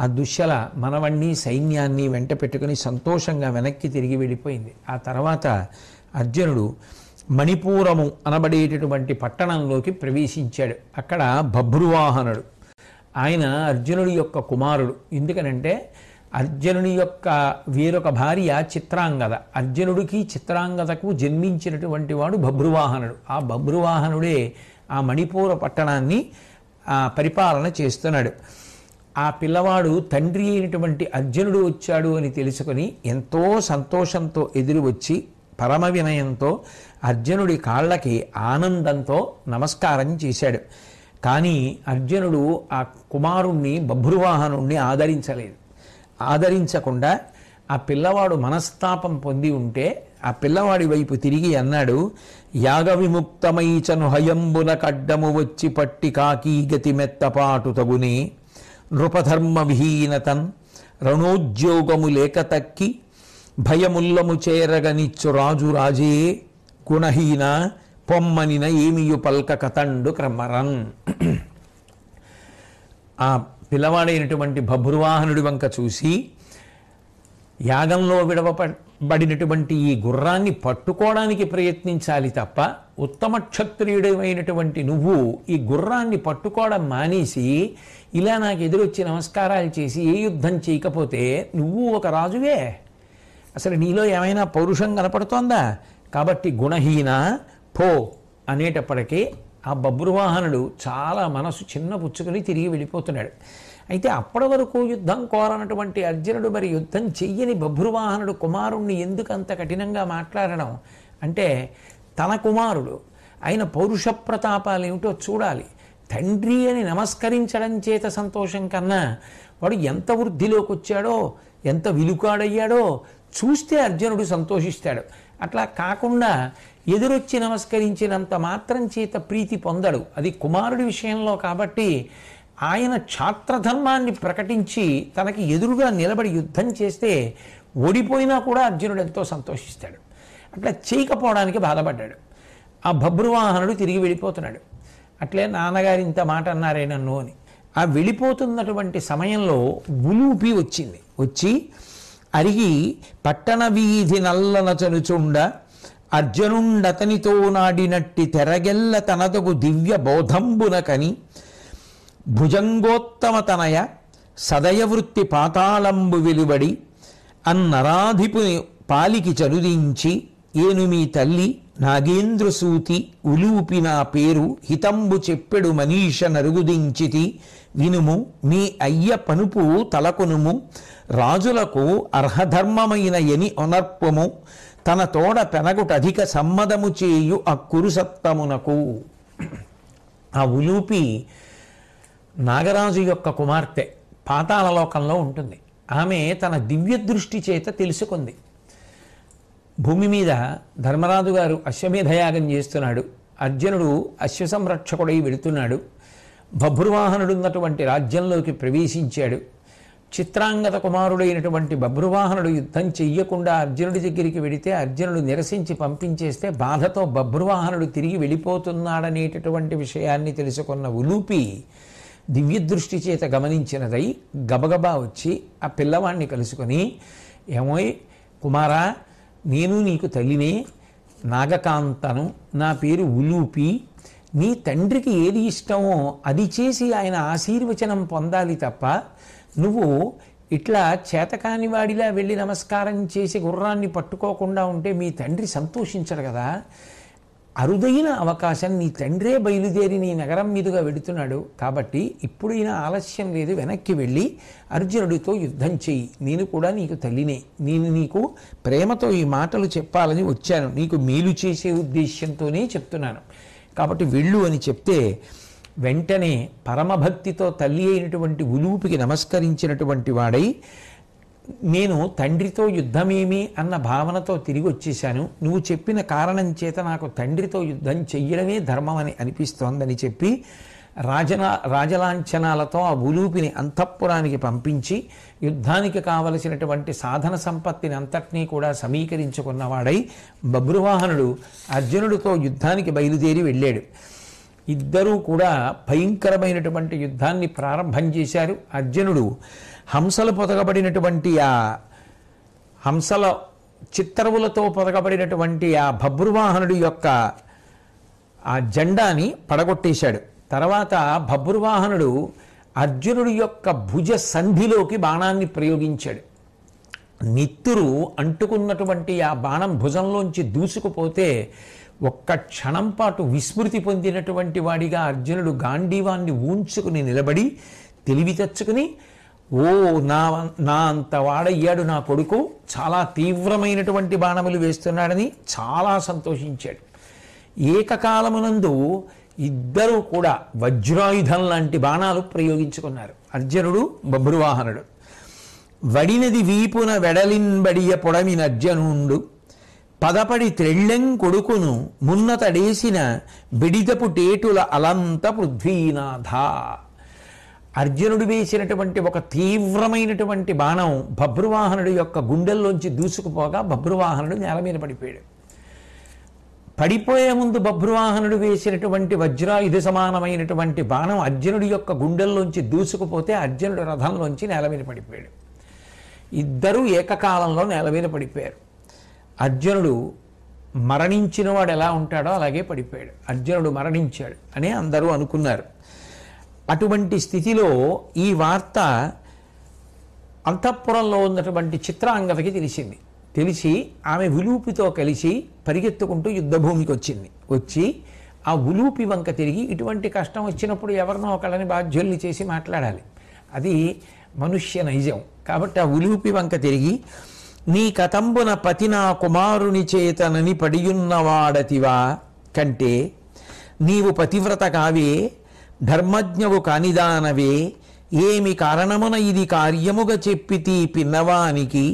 ఆ దుశ్శల మనవణ్ణి సైన్యాన్ని వెంట పెట్టుకుని సంతోషంగా వెనక్కి తిరిగి వెళ్ళిపోయింది. ఆ తర్వాత అర్జునుడు మణిపూరము అనబడేటటువంటి పట్టణంలోకి ప్రవేశించాడు. అక్కడ బభ్రువాహనుడు, ఆయన అర్జునుడి యొక్క కుమారుడు. ఎందుకనంటే అర్జునుని యొక్క వేరొక భార్య చిత్రాంగద. అర్జునుడికి చిత్రాంగదకు జన్మించినటువంటి వాడు బభ్రువాహనుడు. ఆ బభ్రువాహనుడే ఆ మణిపూర పట్టణాన్ని పరిపాలన చేస్తున్నాడు. ఆ పిల్లవాడు తండ్రి అయినటువంటి అర్జునుడు వచ్చాడు అని తెలుసుకొని ఎంతో సంతోషంతో ఎదురు వచ్చి పరమ వినయంతో అర్జునుడి కాళ్ళకి ఆనందంతో నమస్కారం చేశాడు. కానీ అర్జునుడు ఆ కుమారుణ్ణి బభ్రువాహనుణ్ణి ఆదరించకుండా ఆ పిల్లవాడు మనస్తాపం పొంది ఉంటే ఆ పిల్లవాడి వైపు తిరిగి అన్నాడు, యాగ విముక్తమైచను హయంబున కడ్డము వచ్చి పట్టి కాకీ గతి మెత్తపాటు తగునే నృపధర్మ విహీనతన్ రణోద్యోగము లేక తక్కి భయముల్లము చేరగనిచ్చు రాజు రాజే గుణహీన పొమ్మనిన ఏమియు పల్క కతండు క్రమరన్. ఆ పిల్లవాడైనటువంటి బభ్రువాహనుడి వంక చూసి, యాగంలో విడవబడినటువంటి ఈ గుర్రాన్ని పట్టుకోవడానికి ప్రయత్నించాలి తప్ప ఉత్తమ క్షత్రియుడమైనటువంటి నువ్వు ఈ గుర్రాన్ని పట్టుకోవడం మానేసి ఇలా నాకు ఎదురొచ్చి నమస్కారాలు చేసి ఏ యుద్ధం చేయకపోతే నువ్వు ఒక రాజువే? అసలు నీలో ఏమైనా పౌరుషం కనపడుతోందా? కాబట్టి గుణహీన పో అనేటప్పటికీ ఆ బభ్రువాహనుడు చాలా మనసు చిన్న పుచ్చుకొని తిరిగి వెళ్ళిపోతున్నాడు. అయితే అప్పటి వరకు యుద్ధం కోరనటువంటి అర్జునుడు మరి యుద్ధం చెయ్యని బభ్రువాహనుడు కుమారుణ్ణి ఎందుకు అంత కఠినంగా మాట్లాడడం అంటే, తన కుమారుడు ఆయన పౌరుష ప్రతాపాలు ఏమిటో చూడాలి. తండ్రి అని నమస్కరించడం చేత సంతోషం కన్నా వాడు ఎంత వృద్ధిలోకి వచ్చాడో, ఎంత విలుకాడయ్యాడో చూస్తే అర్జునుడు సంతోషిస్తాడు. అట్లా కాకుండా ఎదురొచ్చి నమస్కరించినంత మాత్రం చేత ప్రీతి పొందడు. అది కుమారుడి విషయంలో కాబట్టి ఆయన క్షాత్రధర్మాన్ని ప్రకటించి తనకి ఎదురుగా నిలబడి యుద్ధం చేస్తే ఓడిపోయినా కూడా అర్జునుడు ఎంతో సంతోషిస్తాడు. అట్లా చేయకపోవడానికి బాధపడ్డాడు. ఆ బభ్రువాహనుడు తిరిగి వెళ్ళిపోతున్నాడు. అట్లే నాన్నగారు ఇంత మాట అన్నారే నన్ను అని. ఆ వెళ్ళిపోతున్నటువంటి సమయంలో ఉలూపి వచ్చింది. వచ్చి అరిగి పట్టణ వీధి నల్లన చనుచుండ అర్జునుండతనితో నాడినట్టి తెరగెల్ల తనదగు దివ్య బోధంబునకని భుజంగోత్తమ తనయ సదయవృత్తి పాతాళంబు వెలువడి అన్నరాధిపుని పాలికి చరుదించి ఏను మీ తల్లి నాగేంద్రసూతి ఉలూపి నా పేరు హితంబు చెప్పెడు మనీష నరుగుదించితి వినుము మీ అయ్య పనుపు తలకొనుము రాజులకు అర్హధర్మమైన ఎని ఒనర్పము తన తోడ పెనగుటధిక సమ్మదము చేయు ఆ కురుసత్తమునకు. ఆ ఉలూపి నాగరాజు యొక్క కుమార్తె, పాతాళలోకంలో ఉంటుంది. ఆమె తన దివ్య దృష్టి చేత తెలుసుకుంది. భూమి మీద ధర్మరాజు గారు అశ్వమేధయాగం చేస్తున్నాడు, అర్జునుడు అశ్వ సంరక్షకుడై వెళుతున్నాడు, బభ్రువాహనుడు ఉన్నటువంటి రాజ్యంలోకి ప్రవేశించాడు. చిత్రాంగద కుమారుడైనటువంటి బభ్రువాహనుడు యుద్ధం చెయ్యకుండా అర్జునుడి దగ్గరికి వెడితే అర్జునుడు నిరసించి పంపించేస్తే బాధతో బభ్రువాహనుడు తిరిగి వెళ్ళిపోతున్నాడనేటటువంటి విషయాన్ని తెలుసుకున్న ఉలూపి దివ్యదృష్టి చేత గమనించినదై గబగబా వచ్చి ఆ పిల్లవాడిని కలుసుకొని, ఏమోయ్ కుమారా, నేను నీకు తల్లినే, నాగకాంతను, నా పేరు ఉలూపి, నీ తండ్రికి ఏది ఇష్టమో అది చేసి ఆయన ఆశీర్వచనం పొందాలి తప్ప నువ్వు ఇట్లా చేతకాని వాడిలా వెళ్ళి నమస్కారం చేసి గుర్రాన్ని పట్టుకోకుండా ఉంటే మీ తండ్రి సంతోషించడు కదా. అరుదైన అవకాశం, నీ తండ్రే బయలుదేరి నీ నగరం మీదుగా వెడుతున్నాడు కాబట్టి ఇప్పుడైనా ఆలస్యం లేదు, వెనక్కి వెళ్ళి అర్జునుడితో యుద్ధం చెయ్యి. నేను కూడా నీకు తల్లినే, నేను నీకు ప్రేమతో ఈ మాటలు చెప్పాలని వచ్చాను, నీకు మేలు చేసే ఉద్దేశ్యంతోనే చెప్తున్నాను కాబట్టి వెళ్ళు అని చెప్తే వెంటనే పరమభక్తితో తల్లి అయినటువంటి ఉలూపికి నమస్కరించినటువంటి వాడై, నేను తండ్రితో యుద్ధమేమి అన్న భావనతో తిరిగి వచ్చేశాను, నువ్వు చెప్పిన కారణం చేత నాకు తండ్రితో యుద్ధం చెయ్యడమే ధర్మం అని అనిపిస్తోందని చెప్పి రాజలాంఛనాలతో ఆ ఉలూపిని అంతఃపురానికి పంపించి యుద్ధానికి కావలసినటువంటి సాధన సంపత్తిని అంతటినీ కూడా సమీకరించుకున్నవాడై బభ్రువాహనుడు అర్జునుడితో యుద్ధానికి బయలుదేరి వెళ్ళాడు. ఇద్దరూ కూడా భయంకరమైనటువంటి యుద్ధాన్ని ప్రారంభం చేశారు. అర్జునుడు హంసలు పొదగబడినటువంటి హంసల చిత్తరువులతో పొదగబడినటువంటి బభ్రువాహనుడి యొక్క ఆ జెండాని పడగొట్టేశాడు. తర్వాత బభ్రువాహనుడు అర్జునుడి యొక్క భుజ సంధిలోకి బాణాన్ని ప్రయోగించాడు. నిత్తురు అంటుకున్నటువంటి ఆ బాణం భుజంలోంచి దూసుకుపోతే ఒక్క క్షణం పాటు విస్మృతి పొందినటువంటి వాడిగా అర్జునుడు గాంధీవాన్ని ఊంచుకుని నిలబడి తెలివి తెచ్చుకుని, ఓ నా అంత వాడయ్యాడు నా కొడుకు, చాలా తీవ్రమైనటువంటి బాణములు వేస్తున్నాడని చాలా సంతోషించాడు. ఏకకాలమునందు ఇద్దరూ కూడా వజ్రాయుధం లాంటి బాణాలు ప్రయోగించుకున్నారు, అర్జునుడు బభ్రువాహనుడు. వడినది వీపున వెడలిన్బడియ పొడమినర్జనుండు పదపడి త్రెళ్ళెం కొడుకును మున్నతడేసిన బిడిదపు టేటుల అలంత పృథ్వీనాథ. అర్జునుడు వేసినటువంటి ఒక తీవ్రమైనటువంటి బాణం బభ్రువాహనుడి యొక్క గుండెల్లోంచి దూసుకుపోగా బభ్రువాహనుడు నేల మీద పడిపోయాడు. పడిపోయే ముందు బభ్రువాహనుడు వేసినటువంటి వజ్రాయుధ సమానమైనటువంటి బాణం అర్జునుడి యొక్క గుండెల్లోంచి దూసుకుపోతే అర్జునుడు రథంలోంచి నేల మీద పడిపోయాడు. ఇద్దరూ ఏకకాలంలో నేల మీద పడిపోయారు. అర్జునుడు మరణించిన వాడు ఎలా ఉంటాడో అలాగే పడిపోయాడు. అర్జునుడు మరణించాడు అని అందరూ అనుకున్నారు. అటువంటి స్థితిలో ఈ వార్త అంతఃపురంలో ఉన్నటువంటి చిత్రాంగదకి తెలిసింది. తెలిసి ఆమె ఉలూపితో కలిసి పరిగెత్తుకుంటూ యుద్ధభూమికి వచ్చింది. వచ్చి ఆ ఉలూపి వంక తిరిగి, ఇటువంటి కష్టం వచ్చినప్పుడు ఎవరినో ఒకళ్ళని బాధ్యుల్ని చేసి మాట్లాడాలి, అది మనుష్య నైజం. కాబట్టి ఆ ఉలూపి వంక తిరిగి, నీ కతంబున పతినా కుమారుని చేతనని పడియున్నవాడతివా కంటే నీవు పతివ్రత కావే, ధర్మజ్ఞవు కానిదానవే, ఏమి కారణమున ఇది కార్యముగా చెప్పితి పిన్నవానికి,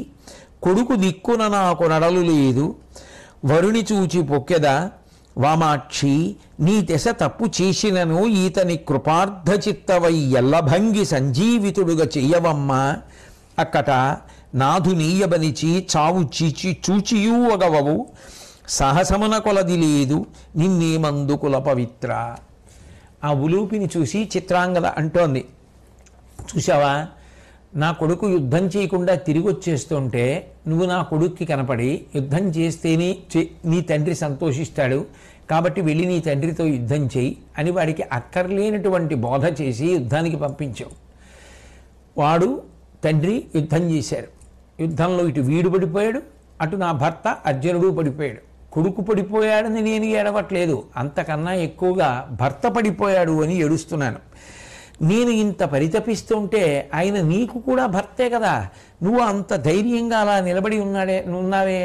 కొడుకు దిక్కున నాకు నడలు లేదు, వరుని చూచి పొక్కెద, వామాక్షి నీ దశ తప్పు చేసినను ఈతని కృపార్థ చిత్తవై ఎల్లభంగి సంజీవితుడుగా చెయ్యవమ్మ, అక్కట నాథు నీయబనిచి చావు చూచియూ ఒగవవు, సాహసమున కొలది లేదు నిన్నేమందుకుల పవిత్ర. ఆ ఉలూపిని చూసి చిత్రాంగద అంటోంది, చూసావా, నా కొడుకు యుద్ధం చేయకుండా తిరిగి వచ్చేస్తుంటే నువ్వు నా కొడుక్కి కనపడి యుద్ధం చేస్తేనే నీ తండ్రి సంతోషిస్తాడు, కాబట్టి వెళ్ళి నీ తండ్రితో యుద్ధం చేయి అని వాడికి అక్కర్లేనటువంటి బోధ చేసి యుద్ధానికి పంపించావు. వాడు తండ్రి యుద్ధం చేశారు. యుద్ధంలో ఇటు వీడు పడిపోయాడు, అటు నా భర్త అర్జునుడు పడిపోయాడు. కొడుకు పడిపోయాడని నేను ఏడవట్లేదు, అంతకన్నా ఎక్కువగా భర్త పడిపోయాడు అని ఏడుస్తున్నాను. నేను ఇంత పరితపిస్తుంటే ఆయన నీకు కూడా భర్తే కదా, నువ్వు అంత ధైర్యంగా అలా నిలబడి ఉన్నావే.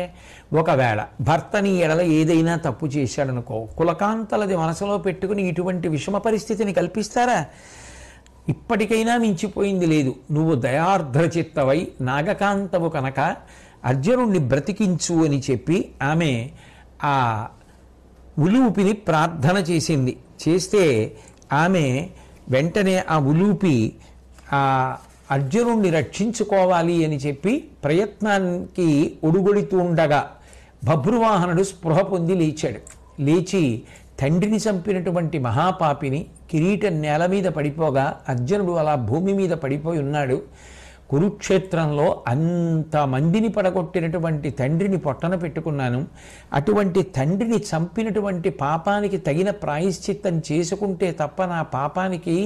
ఒకవేళ భర్తని ఎడల ఏదైనా తప్పు చేశాడనుకో, కులకాంతలది మనసులో పెట్టుకుని ఇటువంటి విషమ పరిస్థితిని కల్పిస్తారా? ఇప్పటికైనా మించిపోయింది లేదు. నువ్వు దయార్ద్ర చిత్తవై నాగకాంతవు కనుక అర్జునుణ్ణి బ్రతికించు అని చెప్పి ఆమె ఆ ఉలూపిని ప్రార్థన చేసింది. చేస్తే ఆమె వెంటనే ఆ ఉలూపి ఆ అర్జునుణ్ణి రక్షించుకోవాలి అని చెప్పి ప్రయత్నానికి ఒడుగొడుతూ ఉండగా బభ్రువాహనుడు స్పృహ పొంది లేచాడు. లేచి తండ్రిని చంపినటువంటి మహాపాపిని కిరీటం నేల మీద పడిపోగా అర్జునుడు అలా భూమి మీద పడిపోయి ఉన్నాడు. కురుక్షేత్రంలో అంతమందిని పడగొట్టినటువంటి తండ్రిని పొట్టన పెట్టుకున్నాను, అటువంటి తండ్రిని చంపినటువంటి పాపానికి తగిన ప్రాయశ్చిత్తం చేసుకుంటే తప్ప నా పాపానికి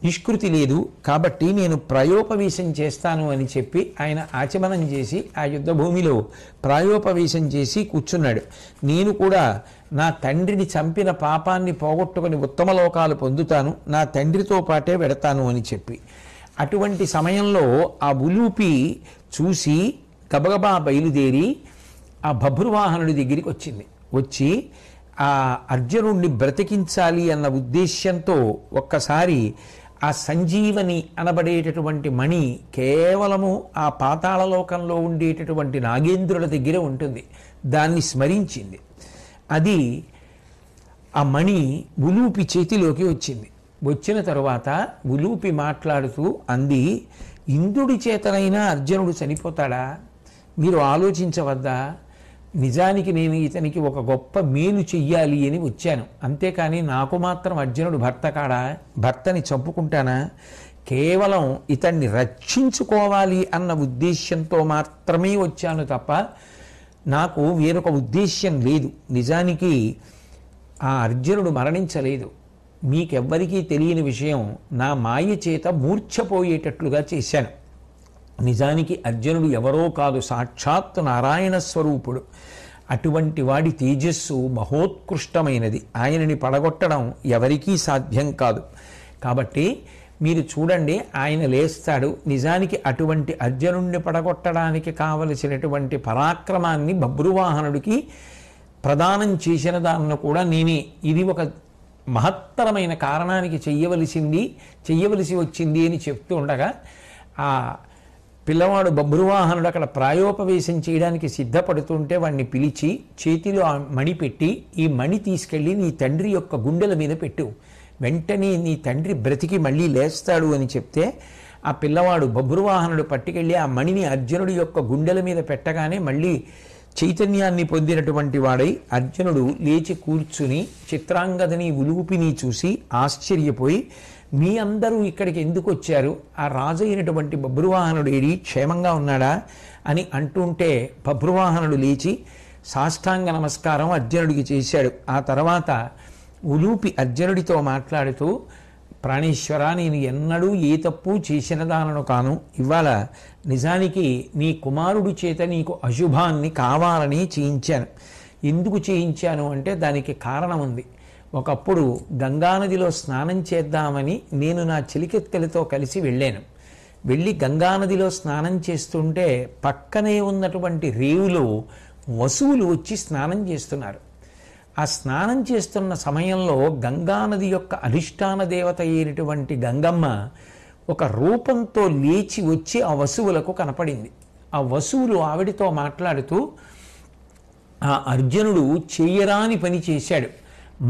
నిష్కృతి లేదు, కాబట్టి నేను ప్రాయోపవేశం చేస్తాను అని చెప్పి ఆయన ఆచమనం చేసి ఆ యుద్ధ భూమిలో ప్రాయోపవేశం చేసి కూర్చున్నాడు. నేను కూడా నా తండ్రిని చంపిన పాపాన్ని పోగొట్టుకుని ఉత్తమ లోకాలు పొందుతాను, నా తండ్రితో పాటే వెడతాను అని చెప్పి. అటువంటి సమయంలో ఆ ఉలూపి చూసి గబగబా బయలుదేరి ఆ బభ్రువాహనుడి దగ్గరికి వచ్చింది. వచ్చి ఆ అర్జునుడిని బ్రతికించాలి అన్న ఉద్దేశ్యంతో ఒక్కసారి ఆ సంజీవని అనబడేటటువంటి మణి కేవలము ఆ పాతాళలోకంలో ఉండేటటువంటి నాగేంద్రుల దగ్గర ఉంటుంది, దాన్ని స్మరించింది. అది ఆ మణి ఉలూపి చేతిలోకి వచ్చింది. వచ్చిన తరువాత ఉలూపి మాట్లాడుతూ అంది, ఇంద్రుడి చేతనైనా అర్జునుడు చనిపోతాడా? మీరు ఆలోచించవద్దా? నిజానికి నేను ఇతనికి ఒక గొప్ప మేలు చెయ్యాలి అని వచ్చాను, అంతేకాని నాకు మాత్రం అర్జునుడు భర్త కాడా? భర్తని చంపుకుంటానా? కేవలం ఇతన్ని రక్షించుకోవాలి అన్న ఉద్దేశ్యంతో మాత్రమే వచ్చాను తప్ప నాకు వేరొక ఉద్దేశ్యం లేదు. నిజానికి ఆ అర్జునుడు మరణించలేదు. మీకెవ్వరికీ తెలియని విషయం, నా మాయ చేత మూర్ఛపోయేటట్లుగా చేశాను. నిజానికి అర్జునుడు ఎవరో కాదు, సాక్షాత్తు నారాయణ స్వరూపుడు. అటువంటి వాడి తేజస్సు మహోత్కృష్టమైనది. ఆయనని పడగొట్టడం ఎవరికీ సాధ్యం కాదు. కాబట్టి మీరు చూడండి, ఆయన లేస్తాడు. నిజానికి అటువంటి అర్జునుడిని పడగొట్టడానికి కావలసినటువంటి పరాక్రమాన్ని బభ్రువాహనుడికి ప్రదానం చేసిన దాన్ని కూడా నేనే. ఇది ఒక మహత్తరమైన కారణానికి చెయ్యవలసి వచ్చింది అని చెప్తూ ఉండగా ఆ పిల్లవాడు బభ్రువాహనుడు అక్కడ ప్రాయోపవేశం చేయడానికి సిద్ధపడుతుంటే వాడిని పిలిచి చేతిలో ఆ మణి పెట్టి, ఈ మణి తీసుకెళ్ళి నీ తండ్రి యొక్క గుండెల మీద పెట్టు, వెంటనే నీ తండ్రి బ్రతికి మళ్ళీ లేస్తాడు అని చెప్తే ఆ పిల్లవాడు బభ్రువాహనుడు పట్టుకెళ్ళి ఆ మణిని అర్జునుడి యొక్క గుండెల మీద పెట్టగానే మళ్ళీ చైతన్యాన్ని పొందినటువంటి వాడై అర్జునుడు లేచి కూర్చుని చిత్రాంగదని ఉలూపిని చూసి ఆశ్చర్యపోయి, మీ అందరూ ఇక్కడికి ఎందుకు వచ్చారు? ఆ రాజు అయినటువంటి బభ్రువాహనుడు ఏడి, క్షేమంగా ఉన్నాడా అని అంటుంటే బభ్రువాహనుడు లేచి సాష్టాంగ నమస్కారం అర్జునుడికి చేశాడు. ఆ తర్వాత ఉలూపి అర్జునుడితో మాట్లాడుతూ, ప్రాణేశ్వర, నేను ఎన్నడూ ఏ తప్పు చేసిన దానను కాను. ఇవాళ నిజానికి నీ కుమారుడి చేత నీకు అశుభాన్ని కావాలని చేయించాను. ఎందుకు చేయించాను అంటే దానికి కారణం ఉంది. ఒకప్పుడు గంగానదిలో స్నానం చేద్దామని నేను నా చిలికెత్తెలతో కలిసి వెళ్ళి గంగానదిలో స్నానం చేస్తుంటే పక్కనే ఉన్నటువంటి రేవులో వసువులు వచ్చి స్నానం చేస్తున్నారు. ఆ స్నానం చేస్తున్న సమయంలో గంగానది యొక్క అధిష్టాన దేవత అయినటువంటి గంగమ్మ ఒక రూపంతో లేచి వచ్చి ఆ వసువులకు కనపడింది. ఆ వసువులు ఆవిడితో మాట్లాడుతూ, ఆ అర్జునుడు చేయరాని పని చేశాడు.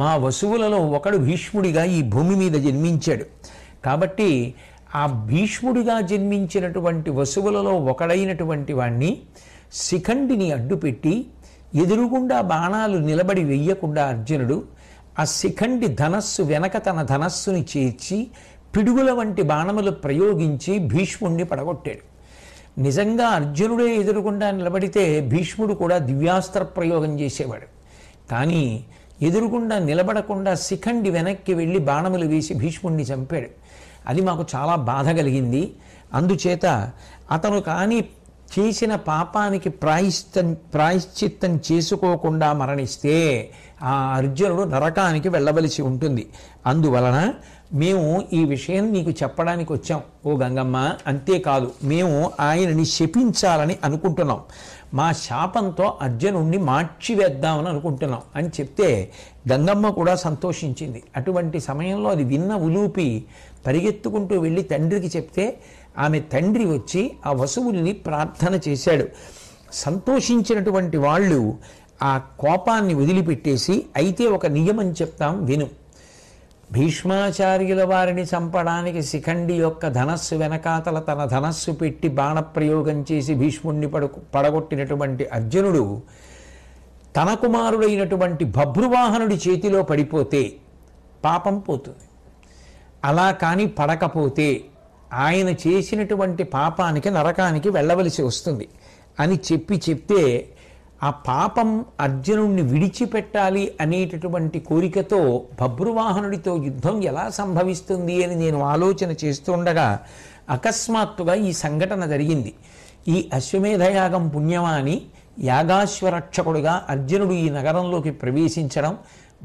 మా వసువులలో ఒకడు భీష్ముడిగా ఈ భూమి మీద జన్మించాడు. కాబట్టి ఆ భీష్ముడిగా జన్మించినటువంటి వసువులలో ఒకడైనటువంటి వాణ్ణి శిఖండిని అడ్డుపెట్టి ఎదురుగుండా బాణాలు నిలబడి వెయ్యకుండా అర్జునుడు ఆ శిఖండి ధనస్సు వెనక తన ధనస్సుని చేర్చి పిడుగుల వంటి బాణములు ప్రయోగించి భీష్ముడిని పడగొట్టాడు. నిజంగా అర్జునుడే ఎదురుగుండా నిలబడితే భీష్ముడు కూడా దివ్యాస్త్ర ప్రయోగం చేసేవాడు. కానీ ఎదురుగుండా నిలబడకుండా శిఖండి వెనక్కి వెళ్ళి బాణములు వేసి భీష్ముడిని చంపాడు. అది మాకు చాలా బాధ కలిగింది. అందుచేత అతను కానీ చేసిన పాపానికి ప్రాయశ్చిత్తం చేసుకోకుండా మరణిస్తే ఆ అర్జునుడు నరకానికి వెళ్ళవలసి ఉంటుంది. అందువలన మేము ఈ విషయం నీకు చెప్పడానికి వచ్చాం ఓ గంగమ్మ. అంతేకాదు, మేము ఆయనని శపించాలని అనుకుంటున్నాం. మా శాపంతో అర్జునుడిని మార్చివేద్దామని అనుకుంటున్నాం అని చెప్తే గంగమ్మ కూడా సంతోషించింది. అటువంటి సమయంలో అది విన్న ఉలూపి పరిగెత్తుకుంటూ వెళ్ళి తండ్రికి చెప్తే ఆమె తండ్రి వచ్చి ఆ వసువుల్ని ప్రార్థన చేశాడు. సంతోషించినటువంటి వాళ్ళు ఆ కోపాన్ని వదిలిపెట్టేసి, అయితే ఒక నియమం చెప్తాం విను. భీష్మాచార్యుల వారిని చంపడానికి శిఖండి యొక్క ధనస్సు వెనకాతల తన ధనస్సు పెట్టి బాణప్రయోగం చేసి భీష్ముడిని పడగొట్టినటువంటి అర్జునుడు తన కుమారుడైనటువంటి బభ్రువాహనుడి చేతిలో పడిపోతే పాపం పోతుంది. అలా కానీ పడకపోతే ఆయన చేసినటువంటి పాపానికి నరకానికి వెళ్ళవలసి వస్తుంది అని చెప్తే ఆ పాపం అర్జునుడిని విడిచిపెట్టాలి అనేటటువంటి కోరికతో బభ్రువాహనుడితో యుద్ధం ఎలా సంభవిస్తుంది అని నేను ఆలోచన చేస్తుండగా అకస్మాత్తుగా ఈ సంఘటన జరిగింది. ఈ అశ్వమేధయాగం పుణ్యమాని యాగాశ్వరక్షకుడుగా అర్జునుడు ఈ నగరంలోకి ప్రవేశించడం,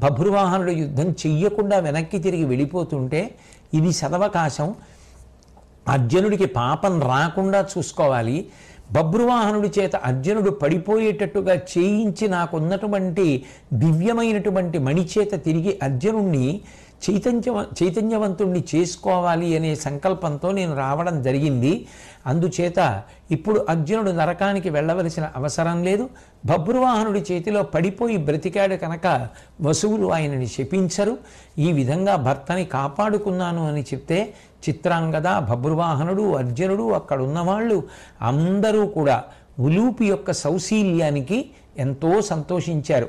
బభ్రువాహనుడు యుద్ధం చెయ్యకుండా వెనక్కి తిరిగి వెళ్ళిపోతుంటే ఇది సదవకాశం. అర్జునుడికి పాపం రాకుండా చూసుకోవాలి. బభ్రువాహనుడి చేత అర్జునుడు పడిపోయేటట్టుగా చేయించి నాకున్నటువంటి దివ్యమైనటువంటి మణిచేత తిరిగి అర్జునుడిని చైతన్యవంతుణ్ణి చేసుకోవాలి అనే సంకల్పంతో నేను రావడం జరిగింది. అందుచేత ఇప్పుడు అర్జునుడు నరకానికి వెళ్ళవలసిన అవసరం లేదు. బభ్రువాహనుడి చేతిలో పడిపోయి బ్రతికాడు కనుక వసువులు ఆయనని శపించరు. ఈ విధంగా భర్తని కాపాడుకున్నాను అని చెప్తే చిత్రాంగద, బభ్రువాహనుడు, అర్జునుడు, అక్కడున్నవాళ్ళు అందరూ కూడా ఉలూపి యొక్క సౌశీల్యానికి ఎంతో సంతోషించారు.